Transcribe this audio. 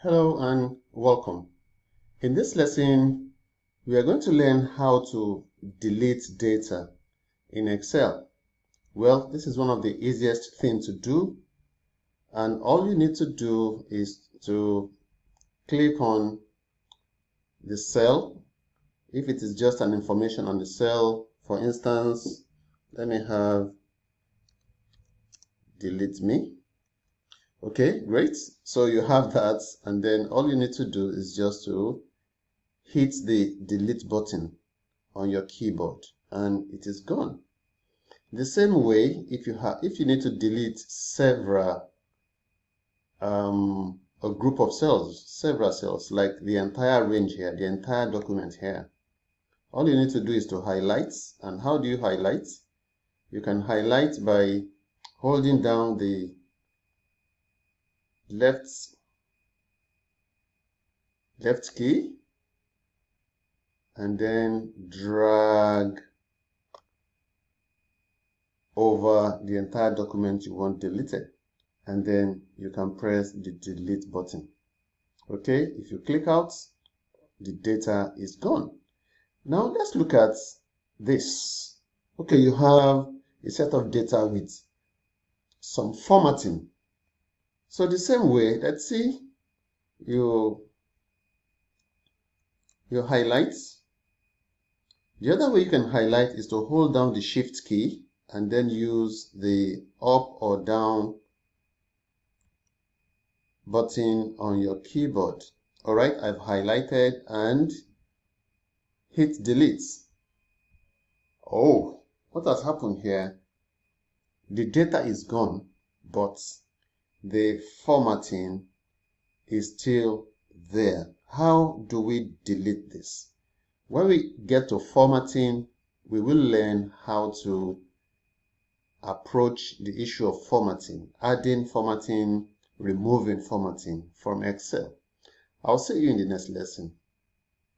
Hello and welcome. In this lesson, we are going to learn how to delete data in Excel. Well, this is one of the easiest things to do, and all you need to do is to click on the cell. If it is just an information on the cell, for instance, let me have delete me. Okay, great. So you have that, and then all you need to do is just to hit the delete button on your keyboard and it is gone. The same way, if you need to delete several a group of cells, several cells, like the entire range here, the entire document here, all you need to do is to highlight. And how do you highlight? You can highlight by holding down the left key and then drag over the entire document you want deleted, and then you can press the delete button. Okay, if you click out, the data is gone. Now let's look at this. Okay, you have a set of data with some formatting. So the same way, let's see, you highlight. The other way you can highlight is to hold down the shift key and then use the up or down button on your keyboard. All right, I've highlighted and hit delete. Oh, what has happened here? The data is gone, but the formatting is still there. How do we delete this? When we get to formatting, we will learn how to approach the issue of formatting, adding formatting, removing formatting from Excel. I'll see you in the next lesson.